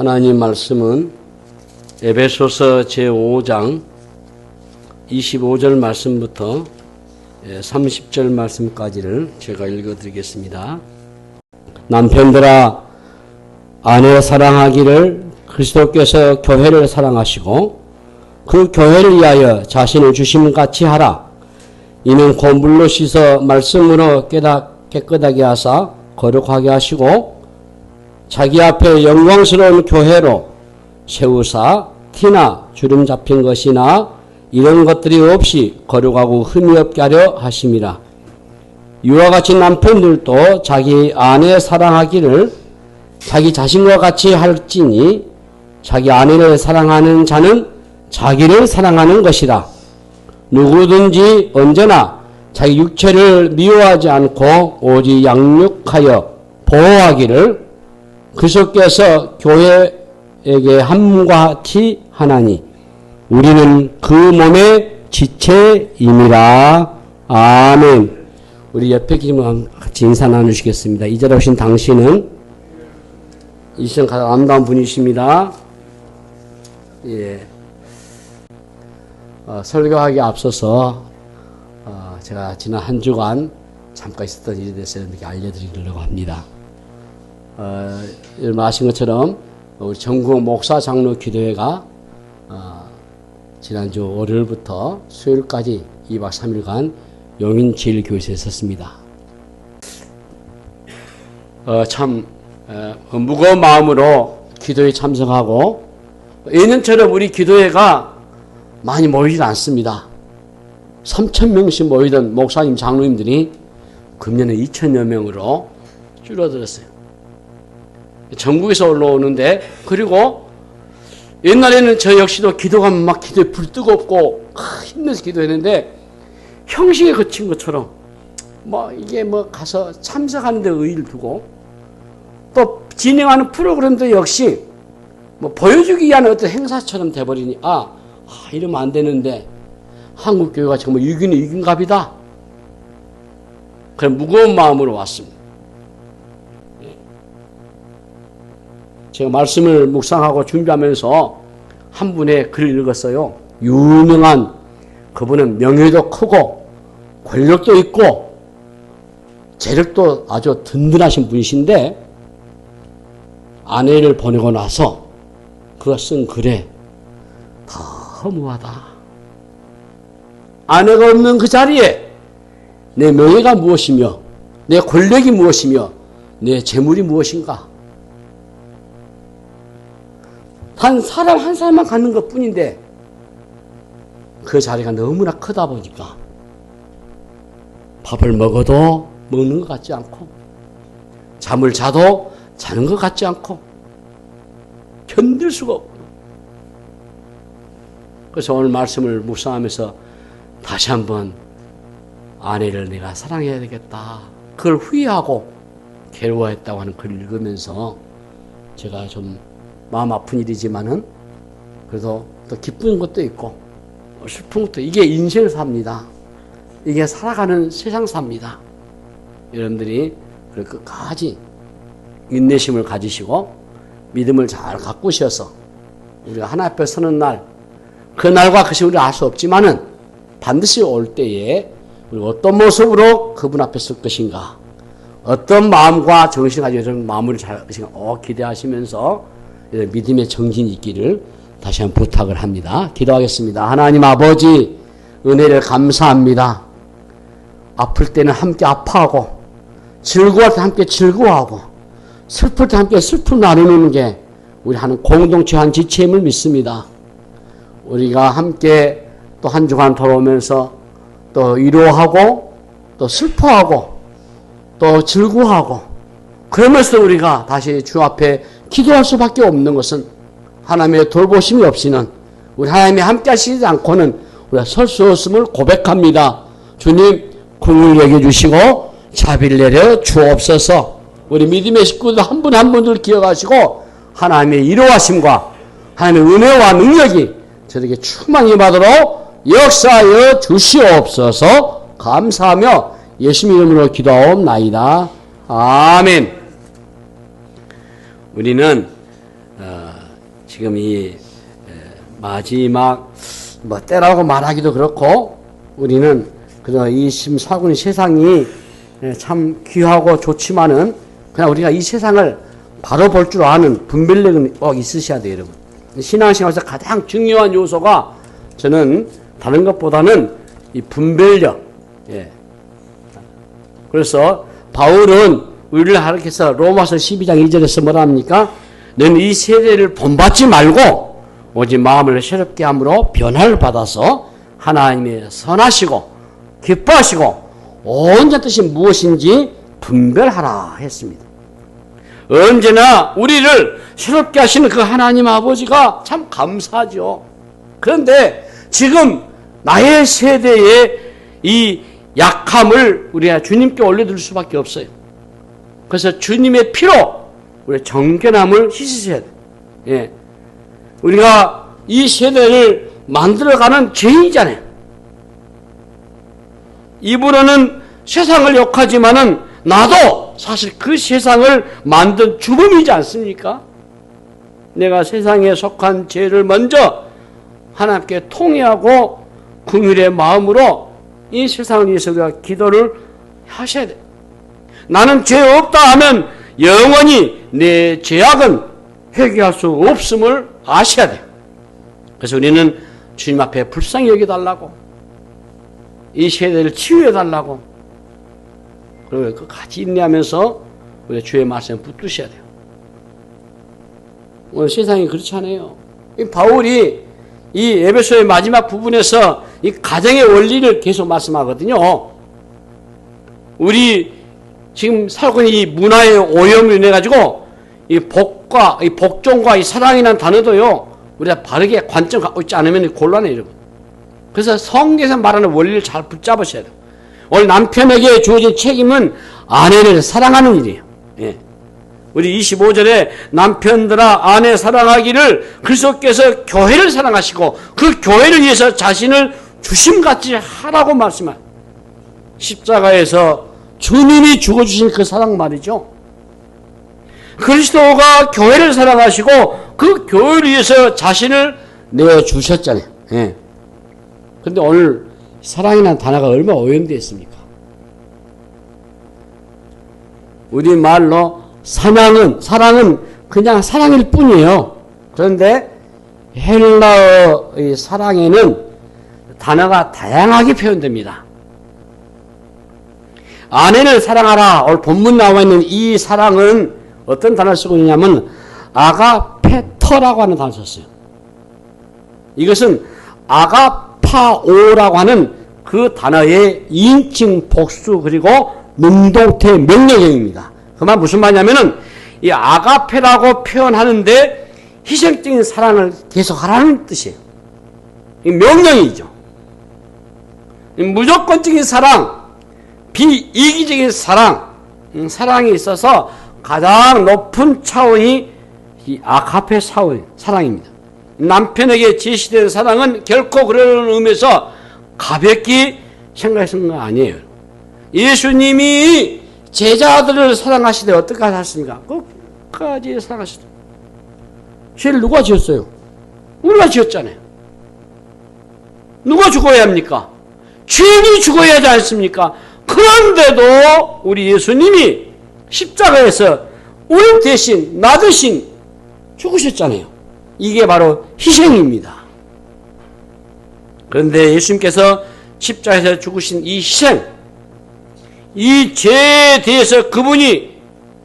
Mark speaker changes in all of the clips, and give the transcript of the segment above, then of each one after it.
Speaker 1: 하나님 말씀은 에베소서 제5장 25절 말씀부터 30절 말씀까지를 제가 읽어드리겠습니다. 남편들아 아내 사랑하기를 그리스도께서 교회를 사랑하시고 그 교회를 위하여 자신을 주심같이 하라. 이는 곧 물로 씻어 말씀으로 깨끗하게 하사 거룩하게 하시고 자기 앞에 영광스러운 교회로 세우사 티나 주름 잡힌 것이나 이런 것들이 없이 거룩하고 흠이 없게 하려 하심이라. 이와 같이 남편들도 자기 아내 사랑하기를 자기 자신과 같이 할지니 자기 아내를 사랑하는 자는 자기를 사랑하는 것이라. 누구든지 언제나 자기 육체를 미워하지 않고 오직 양육하여 보호하기를 그리스도께서 교회에게 함과 같이 하나니 우리는 그 몸의 지체임이라. 아멘. 우리 옆에 계신 같이 인사 나누시겠습니다. 이 자리에 오신 당신은 이 시간 가장 아름다운 분이십니다. 예. 설교하기 앞서서 제가 지난 한 주간 잠깐 있었던 일에 대해서 이렇게 알려드리려고 합니다. 여러분 아신 것처럼 우리 전국 목사 장로 기도회가 지난주 월요일부터 수요일까지 2박 3일간 용인제일교회에서 있었습니다. 참 무거운 마음으로 기도에 참석하고 예년처럼 우리 기도회가 많이 모이지 않습니다. 3,000명씩 모이던 목사님 장로님들이 금년에 2,000여 명으로 줄어들었어요. 전국에서 올라오는데, 그리고 옛날에는 저 역시도 기도가면 막 기도에 불 뜨겁고 힘내서 기도했는데 형식에 그친 것처럼 이게 가서 참석하는 데 의의를 두고 또 진행하는 프로그램도 역시 보여주기 위한 어떤 행사처럼 돼버리니 이러면 안 되는데 한국교회가 정말 유기는 유긴갑이다. 그런 무거운 마음으로 왔습니다. 제가 말씀을 묵상하고 준비하면서 한 분의 글을 읽었어요. 유명한 그분은 명예도 크고 권력도 있고 재력도 아주 든든하신 분이신데 아내를 보내고 나서 그가 쓴 글에 더 허무하다. 아내가 없는 그 자리에 내 명예가 무엇이며 내 권력이 무엇이며 내 재물이 무엇인가. 단 사람 한 사람만 갖는 것 뿐인데 그 자리가 너무나 크다 보니까 밥을 먹어도 먹는 것 같지 않고 잠을 자도 자는 것 같지 않고 견딜 수가 없고, 그래서 오늘 말씀을 묵상하면서 다시 한번 아내를 내가 사랑해야 되겠다, 그걸 후회하고 괴로워했다고 하는 글을 읽으면서 제가 좀 마음 아픈 일이지만은 그래도 또 기쁜 것도 있고 슬픈 것도, 이게 인생사입니다. 이게 살아가는 세상사입니다. 여러분들이 끝까지 인내심을 가지시고 믿음을 잘 가꾸셔서 우리가 하나님 앞에 서는 날, 그 날과 그것이 우리가 알 수 없지만은 반드시 올 때에 우리가 어떤 모습으로 그분 앞에 설 것인가, 어떤 마음과 정신을 가지고 이런 마무리를 잘 할 것인가 기대하시면서 믿음의 정신이 있기를 다시 한번 부탁을 합니다. 기도하겠습니다. 하나님 아버지, 은혜를 감사합니다. 아플 때는 함께 아파하고 즐거울 때 함께 즐거워하고 슬플 때 함께 슬픔 나누는 게 우리 하는 공동체 한 지체임을 믿습니다. 우리가 함께 또 한 주간 돌아오면서 또 위로하고 또 슬퍼하고 또 즐거워하고 그러면서 우리가 다시 주 앞에 기도할 수밖에 없는 것은 하나님의 돌보심이 없이는, 우리 하나님이 함께 하시지 않고는 우리가 설 수 없음을 고백합니다. 주님, 긍휼히 여겨주시고 자비를 내려 주옵소서. 우리 믿음의 식구들 한 분 한 분들 기억하시고 하나님의 이로하심과 하나님의 은혜와 능력이 저에게 충만히 임하도록 역사하여 주시옵소서. 감사하며 예수님 이름으로 기도하옵나이다. 아멘. 우리는 지금 이 마지막 뭐 때라고 말하기도 그렇고 우리는 그저 이 심사군 세상이 참 귀하고 좋지만은 그냥 우리가 이 세상을 바로 볼 줄 아는 분별력은 꼭 있으셔야 돼요, 여러분. 신앙생활에서 가장 중요한 요소가 저는 다른 것보다는 이 분별력. 예. 그래서 바울은 우리를 가르쳐서 로마서 12장 2절에서 뭐라 합니까? 너는 이 세대를 본받지 말고 오직 마음을 새롭게 함으로 변화를 받아서 하나님의 선하시고 기뻐하시고 온전한 뜻이 무엇인지 분별하라 했습니다. 언제나 우리를 새롭게 하시는 그 하나님 아버지가 참 감사하죠. 그런데 지금 나의 세대의 이 약함을 우리가 주님께 올려드릴 수밖에 없어요. 그래서 주님의 피로 우리 정결함을 씻으셔야 돼요. 예. 우리가 이 세대를 만들어가는 죄인이잖아요. 입으로는 세상을 욕하지만은 나도 사실 그 세상을 만든 주범이지 않습니까? 내가 세상에 속한 죄를 먼저 하나님께 통회하고 긍휼의 마음으로 이 세상을 위해서 우리가 기도를 하셔야 돼. 나는 죄 없다 하면 영원히 내 죄악은 회개할 수 없음을 아셔야 돼. 그래서 우리는 주님 앞에 불쌍히 여겨달라고, 이 세대를 치유해달라고, 그리고 끝까지 인내하면서 우리 주의 말씀에 붙드셔야 돼요. 오늘 세상이 그렇지 않아요. 이 바울이 이 에베소의 마지막 부분에서 이 가정의 원리를 계속 말씀하거든요. 우리 지금 살고 있는 이 문화의 오염을 인해 가지고 이 복과 이 복종과 이 사랑이라는 단어도요 우리가 바르게 관점 갖고 있지 않으면 곤란해요, 여러분. 그래서 성경에서 말하는 원리를 잘 붙잡으셔야 돼요. 오늘 남편에게 주어진 책임은 아내를 사랑하는 일이에요. 예. 우리 25절에 남편들아 아내 사랑하기를 그리스도께서 교회를 사랑하시고 그 교회를 위해서 자신을 주심같이 하라고 말씀합니다. 십자가에서 주님이 죽어주신 그 사랑 말이죠. 그리스도가 교회를 사랑하시고 그 교회를 위해서 자신을 내어주셨잖아요. 예. 그런데 오늘 사랑이라는 단어가 얼마나 오염되어 있습니까? 우리말로 사랑은 그냥 사랑일 뿐이에요. 그런데 헬라어의 사랑에는 단어가 다양하게 표현됩니다. 아내를 사랑하라. 오늘 본문 나와 있는 이 사랑은 어떤 단어를 쓰고 있냐면 아가페터라고 하는 단어를 썼어요. 이것은 아가파오라고 하는 그 단어의 인칭 복수 그리고 능동태 명령형입니다. 그 말 무슨 말이냐면은 이 아가페라고 표현하는데 희생적인 사랑을 계속하라는 뜻이에요. 이 명령이죠. 이 무조건적인 사랑, 비이기적인 사랑, 사랑이 있어서 가장 높은 차원이 이 아가페 사랑입니다. 남편에게 제시된 사랑은 결코 그런 의미에서 가볍게 생각하시는 건 아니에요. 예수님이 제자들을 사랑하시되 어떻게 하셨습니까? 끝까지 사랑하시다. 죄를 누가 지었어요? 우리가 지었잖아요. 누가 죽어야 합니까? 죄인이 죽어야 하지 않습니까? 그런데도 우리 예수님이 십자가에서 우리 대신 나 대신 죽으셨잖아요. 이게 바로 희생입니다. 그런데 예수님께서 십자가에서 죽으신 이 희생, 이 죄에 대해서 그분이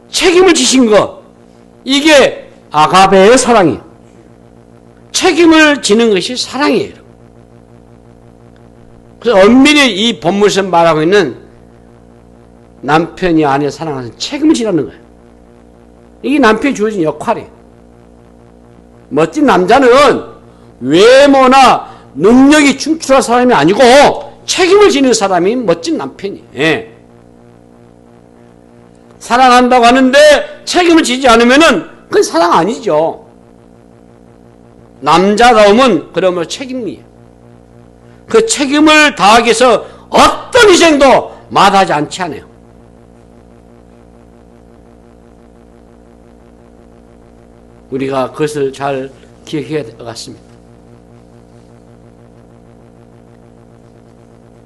Speaker 1: 책임을 지신 것, 이게 아가베의 사랑이에요. 책임을 지는 것이 사랑이에요. 그래서 엄밀히 이 본문에서 말하고 있는 남편이 아내 사랑하는 책임을 지라는 거예요. 이게 남편이 주어진 역할이에요. 멋진 남자는 외모나 능력이 충출한 사람이 아니고 책임을 지는 사람이 멋진 남편이에요. 예. 사랑한다고 하는데 책임을 지지 않으면은 그건 사랑 아니죠. 남자다움은 그러면 책임이에요. 그 책임을 다하기 위해서 어떤 희생도 마다하지 않지 않아요. 우리가 그것을 잘 기억해야 될 것 같습니다.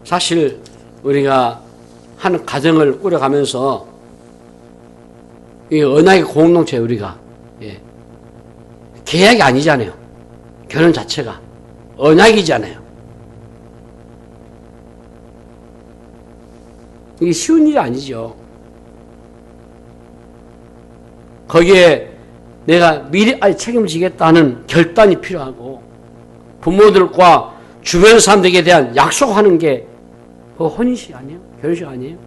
Speaker 1: 사실 우리가 한 가정을 꾸려가면서 이 언약의 공동체 우리가 계약이 아니잖아요. 결혼 자체가 언약이잖아요. 이게 쉬운 일이 아니죠. 거기에 내가 미리 책임을 지겠다는 결단이 필요하고 부모들과 주변 사람들에게 대한 약속하는 게 그 혼인식 아니에요? 결혼식 아니에요?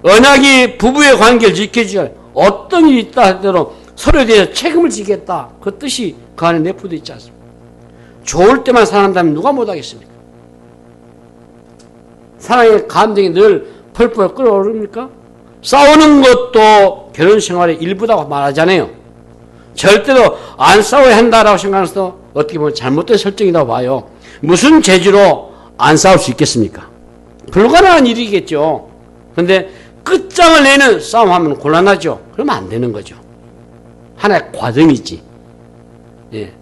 Speaker 1: 언약이 부부의 관계를 지켜주지 어떤 일이 있다 하더라도 서로에 대해서 책임을 지겠다. 그 뜻이 그 안에 내포되어 있지 않습니까? 좋을 때만 사랑한다면 누가 못하겠습니까? 사랑의 감정이 늘 펄펄 끓어오릅니까? 싸우는 것도 결혼 생활의 일부라고 말하잖아요. 절대로 안 싸워야 한다라고 생각해서 어떻게 보면 잘못된 설정이라고 봐요. 무슨 재주로 안 싸울 수 있겠습니까? 불가능한 일이겠죠. 그런데 끝장을 내는 싸움하면 곤란하죠. 그러면 안 되는 거죠. 하나의 과정이지. 예.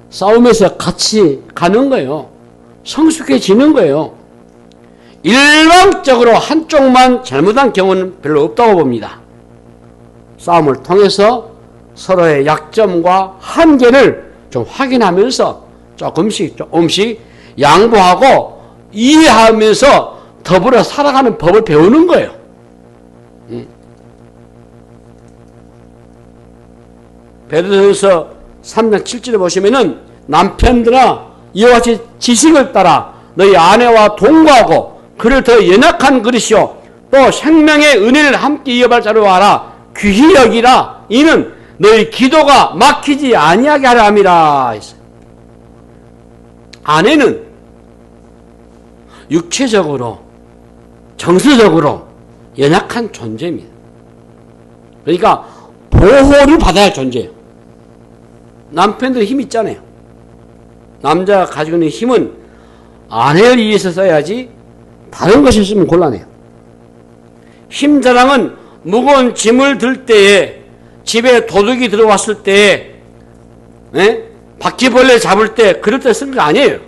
Speaker 1: 싸움에서 같이 가는 거예요. 성숙해지는 거예요. 일방적으로 한쪽만 잘못한 경우는 별로 없다고 봅니다. 싸움을 통해서 서로의 약점과 한계를 좀 확인하면서 조금씩 양보하고 이해하면서 더불어 살아가는 법을 배우는 거예요. 베드로전서 3장 7절에 보시면은 남편들아 이와 같이 지식을 따라 너희 아내와 동거하고 그를 더 연약한 그릇이요 또 생명의 은혜를 함께 이어갈 자로 알아 귀히 여기라 이는 너희 기도가 막히지 아니하게 하려 함이라. 아내는 육체적으로 정서적으로 연약한 존재입니다. 그러니까 보호를 받아야 할 존재예요. 남편들 힘 있잖아요. 남자가 가지고 있는 힘은 아내를 위해서 써야지 다른 것을 쓰면 곤란해요. 힘 자랑은 무거운 짐을 들 때에 집에 도둑이 들어왔을 때에 바퀴벌레 잡을 때 그럴 때 쓰는 거 아니에요.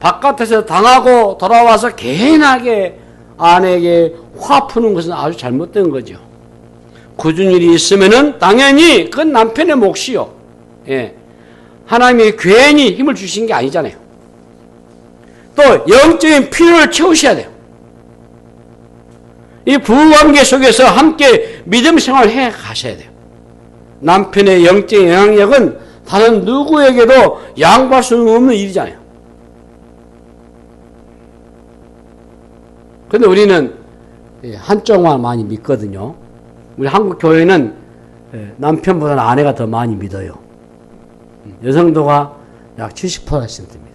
Speaker 1: 바깥에서 당하고 돌아와서 개인하게 아내에게 화 푸는 것은 아주 잘못된 거죠. 굳은 일이 있으면은 당연히 그건 남편의 몫이요. 예. 하나님이 괜히 힘을 주신 게 아니잖아요. 또 영적인 필요를 채우셔야 돼요. 이 부부관계 속에서 함께 믿음 생활을 해 가셔야 돼요. 남편의 영적인 영향력은 다른 누구에게도 양보할 수 없는 일이잖아요. 그런데 우리는 한쪽만 많이 믿거든요. 우리 한국 교회는 남편보다는 아내가 더 많이 믿어요. 여성도가 약 70%입니다.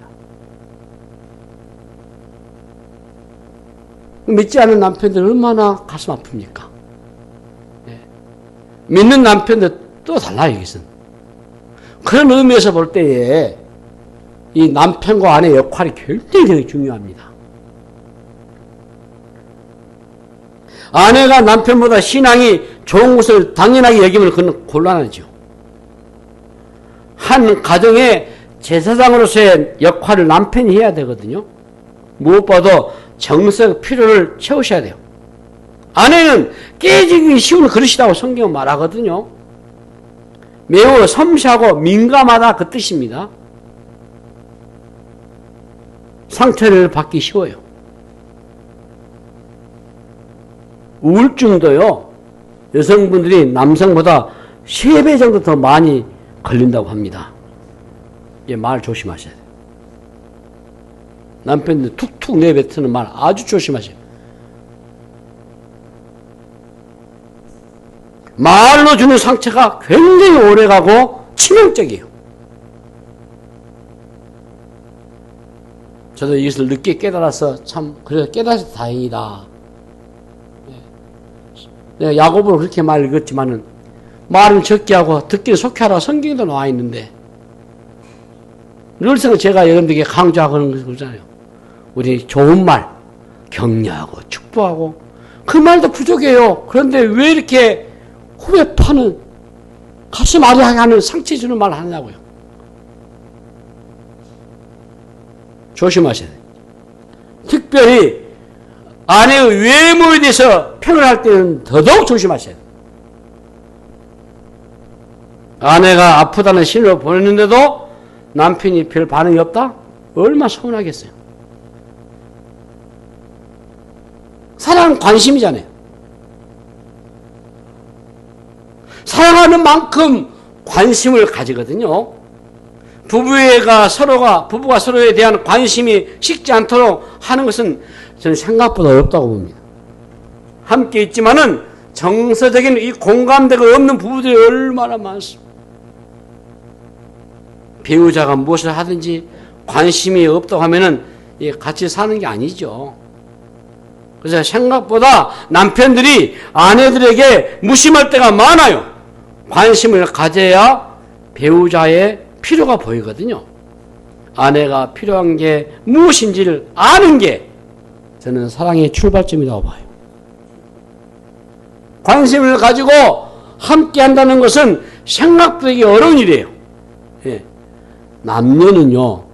Speaker 1: 믿지 않는 남편들 얼마나 가슴 아픕니까? 믿는 남편들 또 달라요, 여기서는. 그런 의미에서 볼 때에 이 남편과 아내의 역할이 굉장히 중요합니다. 아내가 남편보다 신앙이 좋은 것을 당연하게 여기면 그건 곤란하죠. 한 가정의 제사장으로서의 역할을 남편이 해야 되거든요. 무엇보다도 정서적 필요를 채우셔야 돼요. 아내는 깨지기 쉬운 그릇이라고 성경은 말하거든요. 매우 섬세하고 민감하다 그 뜻입니다. 상처를 받기 쉬워요. 우울증도요, 여성분들이 남성보다 3배 정도 더 많이 걸린다고 합니다. 말 조심하셔야 돼요. 남편들 툭툭 내뱉는 말 아주 조심하셔야 돼요. 말로 주는 상처가 굉장히 오래가고 치명적이에요. 저도 이것을 늦게 깨달아서 참 그래서 깨달아서 다행이다. 내가 야고보를 그렇게 말 읽었지만은 말은 적게 하고 듣기를 속히 하라고 성경에도 나와 있는데 늘상 제가 여러분들에게 강조하고 그러잖아요. 우리 좋은 말 격려하고 축복하고 그 말도 부족해요. 그런데 왜 이렇게 후배 파는 가슴 아리하게 하는 상처 주는 말을 하냐고요. 조심하셔야 돼요. 특별히 아내의 외모에 대해서 평을 때는 더더욱 조심하셔야 돼요. 아내가 아프다는 신호를 보냈는데도 남편이 별 반응이 없다? 얼마나 서운하겠어요. 사랑은 관심이잖아요. 사랑하는 만큼 관심을 가지거든요. 부부가 서로에 대한 관심이 식지 않도록 하는 것은 저는 생각보다 어렵다고 봅니다. 함께 있지만은 정서적인 이 공감대가 없는 부부들이 얼마나 많습니다. 배우자가 무엇을 하든지 관심이 없다고 하면은 같이 사는 게 아니죠. 그래서 생각보다 남편들이 아내들에게 무심할 때가 많아요. 관심을 가져야 배우자의 필요가 보이거든요. 아내가 필요한 게 무엇인지를 아는 게 저는 사랑의 출발점이라고 봐요. 관심을 가지고 함께 한다는 것은 생각보다 어려운 일이에요. 예. 남녀는요,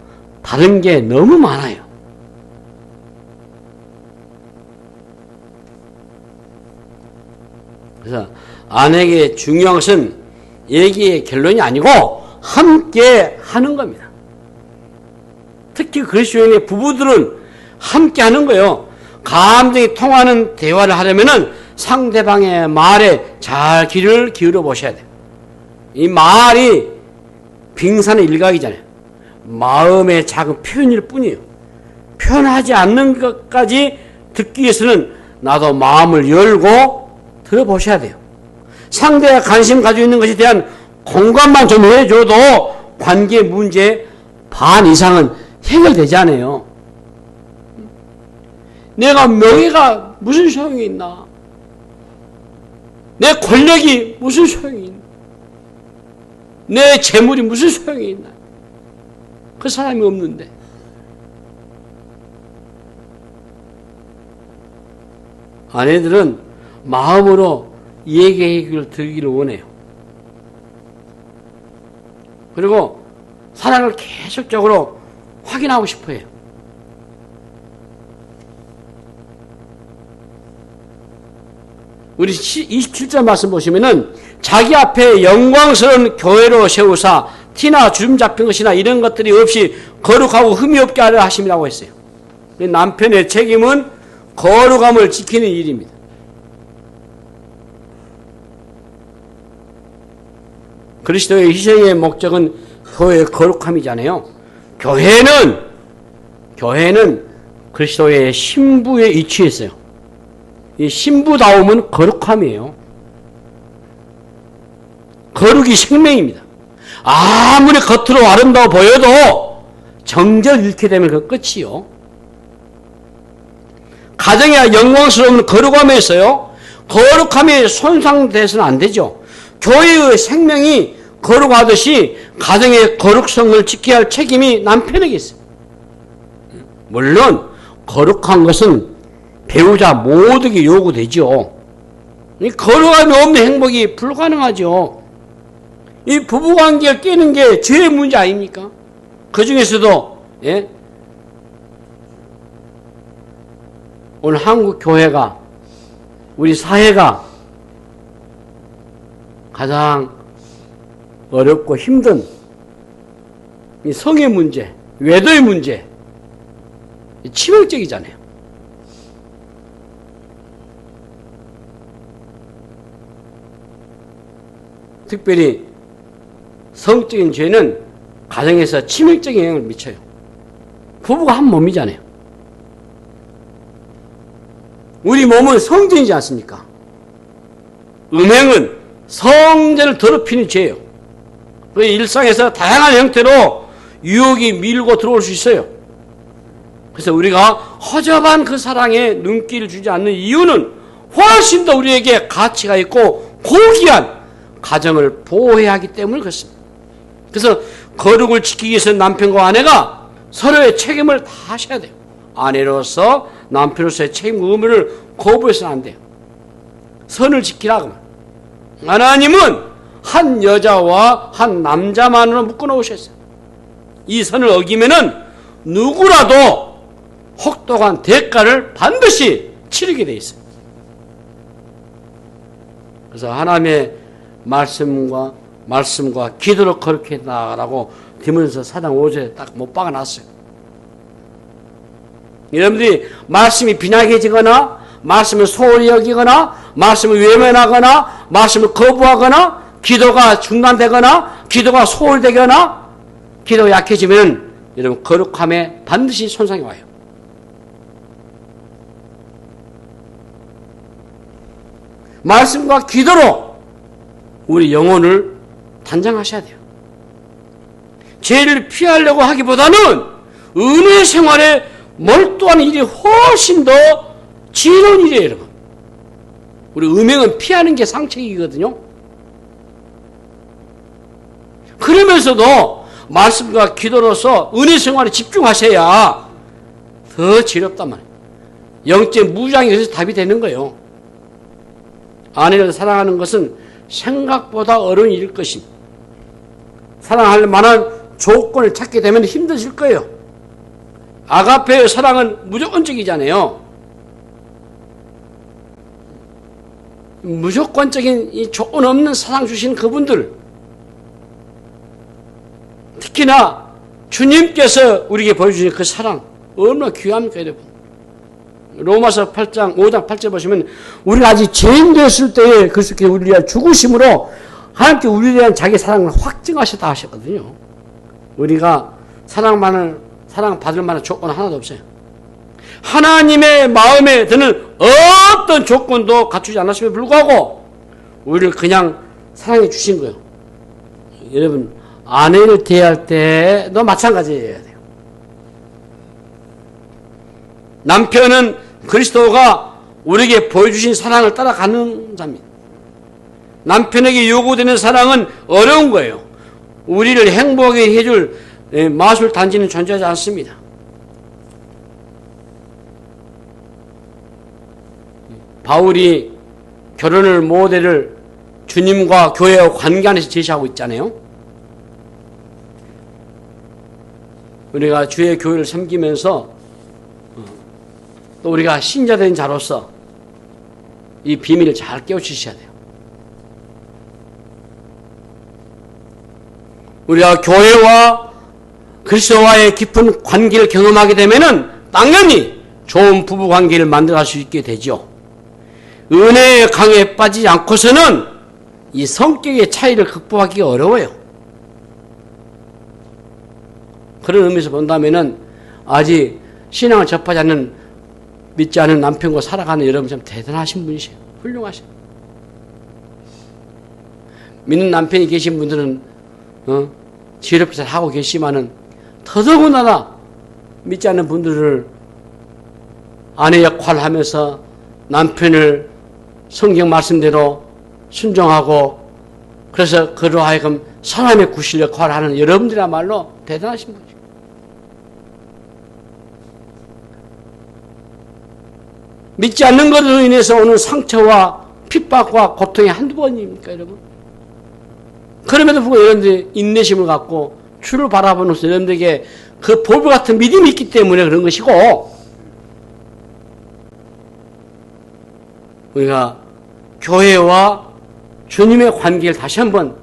Speaker 1: 다른 게 너무 많아요. 그래서 아내에게 중요한 것은 얘기의 결론이 아니고 함께 하는 겁니다. 특히 그리스도인의 부부들은 함께 하는 거예요. 감정이 통하는 대화를 하려면은 상대방의 말에 잘 귀를 기울여 보셔야 돼요. 이 말이 빙산의 일각이잖아요. 마음의 작은 표현일 뿐이에요. 표현하지 않는 것까지 듣기 위해서는 나도 마음을 열고 들어보셔야 돼요. 상대가 관심 가지고 있는 것에 대한 공감만 좀 해줘도 관계 문제 반 이상은 해결되지 않아요. 내가 명예가 무슨 소용이 있나? 내 권력이 무슨 소용이 있나? 내 재물이 무슨 소용이 있나? 그 사람이 없는데. 아내들은 마음으로 얘기를 들기를 원해요. 그리고 사랑을 계속적으로 확인하고 싶어 해요. 우리 27절 말씀 보시면은 자기 앞에 영광스러운 교회로 세우사 티나 주름 잡힌 것이나 이런 것들이 없이 거룩하고 흠이 없게 하려 하심이라고 했어요. 남편의 책임은 거룩함을 지키는 일입니다. 그리스도의 희생의 목적은 교회의 거룩함이잖아요. 교회는 그리스도의 신부에 위치했어요. 이 신부다움은 거룩함이에요. 거룩이 생명입니다. 아무리 겉으로 아름다워 보여도 정절 잃게 되면 그 끝이요. 가정의 영광스러운 거룩함에 있어요. 거룩함이 손상돼서는 안 되죠. 교회의 생명이 거룩하듯이 가정의 거룩성을 지켜야 할 책임이 남편에게 있어요. 물론 거룩한 것은 배우자 모두에게 요구되죠. 이 거룩함이 없는 행복이 불가능하죠. 이 부부관계가 깨는 게 죄의 문제 아닙니까? 그 중에서도 오늘 한국 교회가 우리 사회가 가장 어렵고 힘든 이 성의 문제, 외도의 문제, 치명적이잖아요. 특별히 성적인 죄는 가정에서 치명적인 영향을 미쳐요. 부부가 한 몸이잖아요. 우리 몸은 성전이지 않습니까? 음행은 성전을 더럽히는 죄예요. 일상에서 다양한 형태로 유혹이 밀고 들어올 수 있어요. 그래서 우리가 허접한 그 사랑에 눈길을 주지 않는 이유는 훨씬 더 우리에게 가치가 있고 고귀한 가정을 보호해야 하기 때문에 그렇습니다. 그래서 거룩을 지키기 위해서 남편과 아내가 서로의 책임을 다 하셔야 돼요. 아내로서 남편으로서의 책임과 의무를 거부해서는 안 돼요. 선을 지키라고. 하나님은 한 여자와 한 남자만으로 묶어놓으셨어요. 이 선을 어기면은 누구라도 혹독한 대가를 반드시 치르게 돼 있어요. 그래서 하나님의 말씀과 기도로 그렇게 나가라고 디모데전서 4장 5절에 딱 못 박아놨어요. 여러분들이 말씀이 빈약해지거나 말씀을 소홀히 여기거나 말씀을 외면하거나 말씀을 거부하거나 기도가 중단되거나 기도가 소홀되거나 기도가 약해지면 여러분 거룩함에 반드시 손상이 와요. 말씀과 기도로 우리 영혼을 단장하셔야 돼요. 죄를 피하려고 하기보다는 은혜 생활에 몰두하는 일이 훨씬 더 지혜로운 일이에요, 여러분. 우리 음행은 피하는 게 상책이거든요. 그러면서도 말씀과 기도로서 은혜 생활에 집중하셔야 더 지혜롭단 말이에요. 영적 무장이 그래서 답이 되는 거예요. 아내를 사랑하는 것은 생각보다 어려운 일일 것입니다. 사랑할 만한 조건을 찾게 되면 힘드실 거예요. 아가페의 사랑은 무조건적이잖아요. 무조건적인 이 조건 없는 사랑 주신 그분들, 특히나 주님께서 우리에게 보여주신 그 사랑 얼마나 귀합니까, 여러분. 로마서 8장 5장 8절 보시면 우리가 아직 죄인 되었을 때에 그리스도께서 우리를 위하여 죽으심으로 하나님께 우리에 대한 자기 사랑을 확증하셨다 하셨거든요. 우리가 사랑받을 만한 조건은 하나도 없어요. 하나님의 마음에 드는 어떤 조건도 갖추지 않았음에 불구하고 우리를 그냥 사랑해 주신 거예요. 여러분, 아내를 대할 때도 마찬가지여야 돼요. 남편은 그리스도가 우리에게 보여주신 사랑을 따라가는 자입니다. 남편에게 요구되는 사랑은 어려운 거예요. 우리를 행복하게 해줄 마술 단지는 존재하지 않습니다. 바울이 결혼을 모델을 주님과 교회와 관계 안에서 제시하고 있잖아요. 우리가 주의 교회를 섬기면서 또 우리가 신자된 자로서 이 비밀을 잘 깨우치셔야 돼요. 우리가 교회와 그리스도와의 깊은 관계를 경험하게 되면은 당연히 좋은 부부 관계를 만들어갈 수 있게 되죠. 은혜의 강에 빠지지 않고서는 이 성격의 차이를 극복하기가 어려워요. 그런 의미에서 본다면은 아직 신앙을 접하지 않는 믿지 않은 남편과 살아가는 여러분 참 대단하신 분이세요. 훌륭하세요. 믿는 남편이 계신 분들은 지혜롭게 잘 하고 계시지만은 더더군다나 믿지 않는 분들을 아내 역할을 하면서 남편을 성경 말씀대로 순종하고 그래서 그로 하여금 사람의 구실 역할을 하는 여러분들이야말로 대단하신 분이죠. 믿지 않는 것으로 인해서 오는 상처와 핍박과 고통이 한두 번입니까, 여러분? 그럼에도 불구하고 여러분들이 인내심을 갖고 주를 바라보는 여러분들에게 그 보배 같은 믿음이 있기 때문에 그런 것이고, 우리가 교회와 주님의 관계를 다시 한번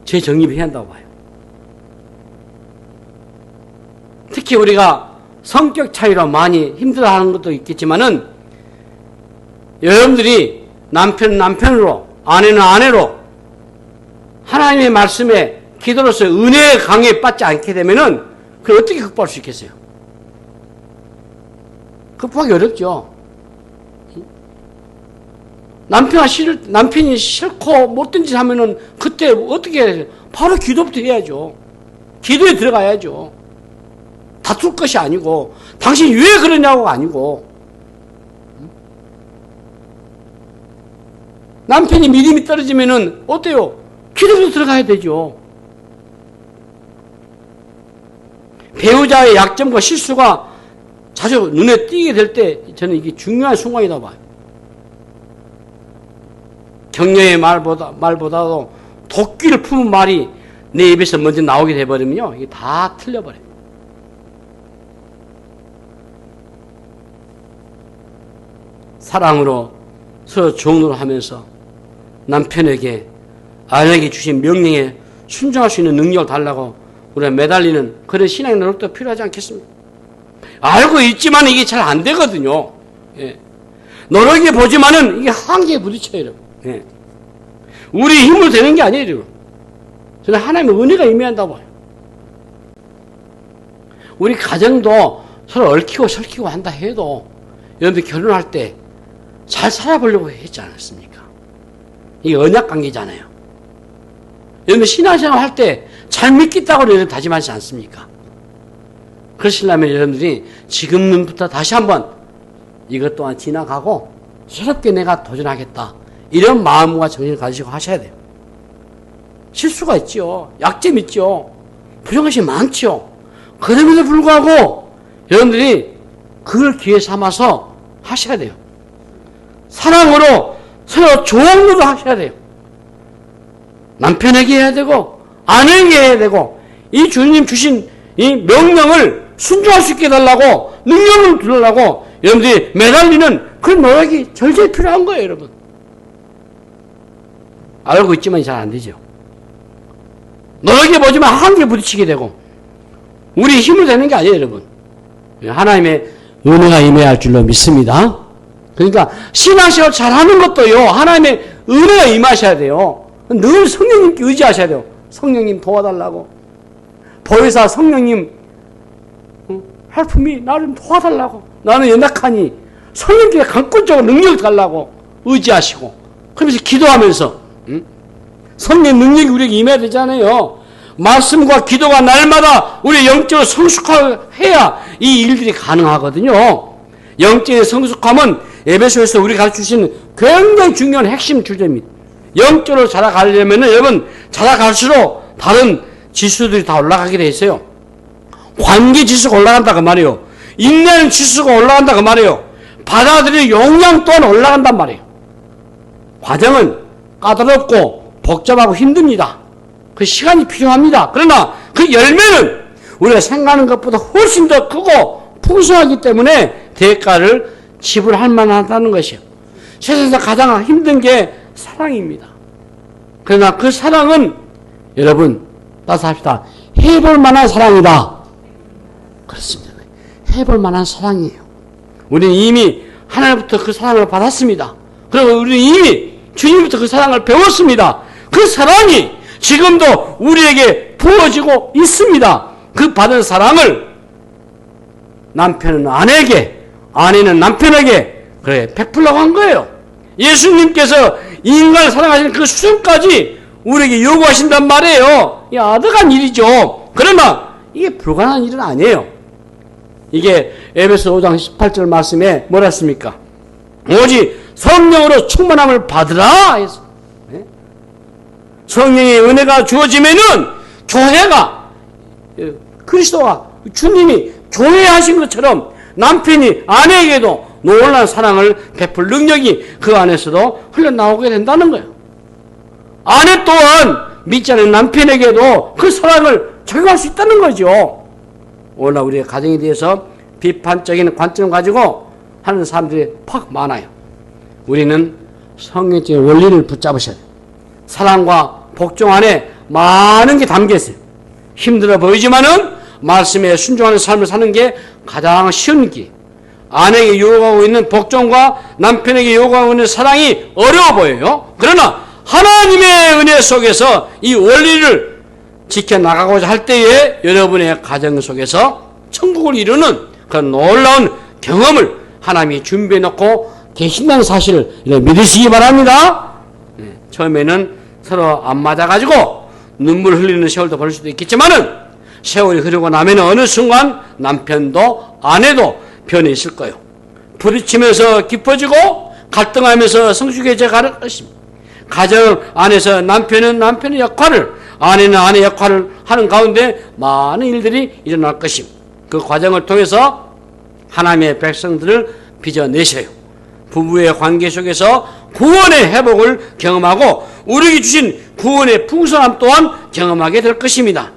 Speaker 1: 재정립해야 한다고 봐요. 특히 우리가 성격 차이로 많이 힘들어하는 것도 있겠지만은 여러분들이 남편으로 아내는 아내로 하나님의 말씀에 기도로서 은혜의 강에 빠지지 않게 되면은 그걸 어떻게 극복할 수 있겠어요? 극복하기 어렵죠. 남편이 싫고 못된 짓 하면은 그때 어떻게 해야죠? 바로 기도부터 해야죠. 기도에 들어가야죠. 다툴 것이 아니고, 당신이 왜 그러냐고가 아니고, 남편이 믿음이 떨어지면은 어때요? 기도부터 들어가야 되죠. 배우자의 약점과 실수가 자주 눈에 띄게 될 때 저는 이게 중요한 순간이라고 봐요. 격려의 말보다도 도끼를 품은 말이 내 입에서 먼저 나오게 돼버리면요, 이게 다 틀려버려요. 사랑으로 서로 종로를 하면서 남편에게 아내에게 주신 명령에 순종할 수 있는 능력을 달라고 우리가 매달리는 그런 신앙의 노력도 필요하지 않겠습니까? 알고 있지만 이게 잘 안 되거든요. 예. 노력해 보지만은 이게 한계에 부딪혀요, 여러분. 예. 우리 힘으로 되는 게 아니에요, 여러분. 저는 하나님의 은혜가 임해한다고 봐요. 우리 가정도 서로 얽히고 설키고 한다 해도 여러분들 결혼할 때 잘 살아보려고 했지 않았습니까? 이게 언약 관계잖아요. 여러분들 신앙생활 할 때 잘 믿겠다고 여러분 다짐하지 않습니까? 그러시려면 여러분들이 지금부터 다시 한번 이것 또한 지나가고 새롭게 내가 도전하겠다. 이런 마음과 정신을 가지고 하셔야 돼요. 실수가 있죠. 약점 있죠. 부정것이 많죠. 그럼에도 불구하고 여러분들이 그걸 기회 삼아서 하셔야 돼요. 사랑으로 서로 조언으로 하셔야 돼요. 남편에게 해야 되고 아내에게 해야 되고 이 주님 주신 이 명령을 순종할 수 있게 해달라고 능력을 두려고 여러분들이 매달리는 그 노력이 절대로 필요한 거예요, 여러분. 알고 있지만 잘 안 되죠. 노력해보지만 한계에 부딪히게 되고 우리 힘으로 되는 게 아니에요, 여러분. 하나님의 은혜가 임해야 할 줄로 믿습니다. 그러니까 신앙생활 잘하는 것도요, 하나님의 은혜가 임하셔야 돼요. 늘 성령님께 의지하셔야 돼요. 성령님 도와달라고. 보혜사 성령님 할품이 나를 도와달라고. 나는 연약하니 성령께 강권적으로 능력을 달라고 의지하시고 그러면서 기도하면서 성령의 능력이 우리에게 임해야 되잖아요. 말씀과 기도가 날마다 우리 영적으로 성숙해야 이 일들이 가능하거든요. 영적인 성숙함은 에베소에서 우리 가르쳐주신 굉장히 중요한 핵심 주제입니다. 영적으로 자라가려면 여러분 자라갈수록 다른 지수들이 다 올라가게 돼 있어요. 관계 지수가 올라간다 그 말이에요. 인내하는 지수가 올라간다 그 말이에요. 받아들이는 용량 또한 올라간단 말이에요. 과정은 까다롭고 복잡하고 힘듭니다. 그 시간이 필요합니다. 그러나 그 열매는 우리가 생각하는 것보다 훨씬 더 크고 풍성하기 때문에 대가를 지불할 만하다는 것이에요. 세상에서 가장 힘든 게 사랑입니다. 그러나 그 사랑은 여러분 따서 합시다. 해볼 만한 사랑이다. 그렇습니다. 해볼 만한 사랑이에요. 우리는 이미 하나님부터 그 사랑을 받았습니다. 그리고 우리는 이미 주님부터 그 사랑을 배웠습니다. 그 사랑이 지금도 우리에게 부어지고 있습니다. 그 받은 사랑을 남편은 아내에게, 아내는 남편에게 그래 베풀려고 한 거예요. 예수님께서 인간을 사랑하시는 그 수준까지 우리에게 요구하신단 말이에요. 이 아득한 일이죠. 그러나 이게 불가능한 일은 아니에요. 이게 에베소 5장 18절 말씀에 뭐라 했습니까? 오직 성령으로 충만함을 받으라 했어. 성령의 은혜가 주어지면은 교회가 그리스도와 주님이 교회 하신 것처럼 남편이 아내에게도 놀라운 사랑을 베풀 능력이 그 안에서도 흘러나오게 된다는 거예요. 아내 또한 믿지 않는 남편에게도 그 사랑을 적용할 수 있다는 거죠. 오늘 우리의 가정에 대해서 비판적인 관점을 가지고 하는 사람들이 팍 많아요. 우리는 성경적인 원리를 붙잡으셔야 돼요. 사랑과 복종 안에 많은 게 담겨 있어요. 힘들어 보이지만은 말씀에 순종하는 삶을 사는 게 가장 쉬운 길. 아내에게 요구하고 있는 복종과 남편에게 요구하고 있는 사랑이 어려워 보여요. 그러나 하나님의 은혜 속에서 이 원리를 지켜나가고자 할 때에 여러분의 가정 속에서 천국을 이루는 그런 놀라운 경험을 하나님이 준비해 놓고 계신다는 사실을 믿으시기 바랍니다. 처음에는 서로 안 맞아가지고 눈물 흘리는 세월도 벌 수도 있겠지만은 세월이 흐르고 나면 어느 순간 남편도 아내도 변해 있을 거예요. 부딪히면서 깊어지고 갈등하면서 성숙해져 갈 것입니다. 가정 안에서 남편은 남편의 역할을, 아내는 아내 역할을 하는 가운데 많은 일들이 일어날 것입니다. 그 과정을 통해서 하나님의 백성들을 빚어내셔요. 부부의 관계 속에서 구원의 회복을 경험하고 우리에게 주신 구원의 풍성함 또한 경험하게 될 것입니다.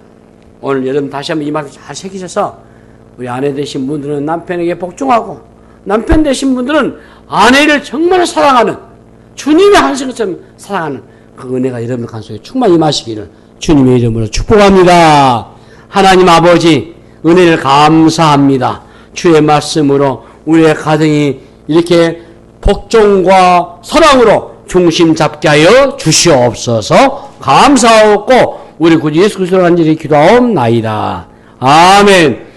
Speaker 1: 오늘 여러분 다시 한번 이 말을 잘 새기셔서 우리 아내 되신 분들은 남편에게 복종하고 남편 되신 분들은 아내를 정말 사랑하는, 주님이 하신 것처럼 사랑하는 그 은혜가 여러분 가슴에 충만히 임하시기를 주님의 이름으로 축복합니다. 하나님 아버지, 은혜를 감사합니다. 주의 말씀으로 우리의 가정이 이렇게 복종과 사랑으로 중심 잡게 하여 주시옵소서. 감사하고 우리 구주 예수 그리스도로 간절히 기도하옵나이다. 아멘.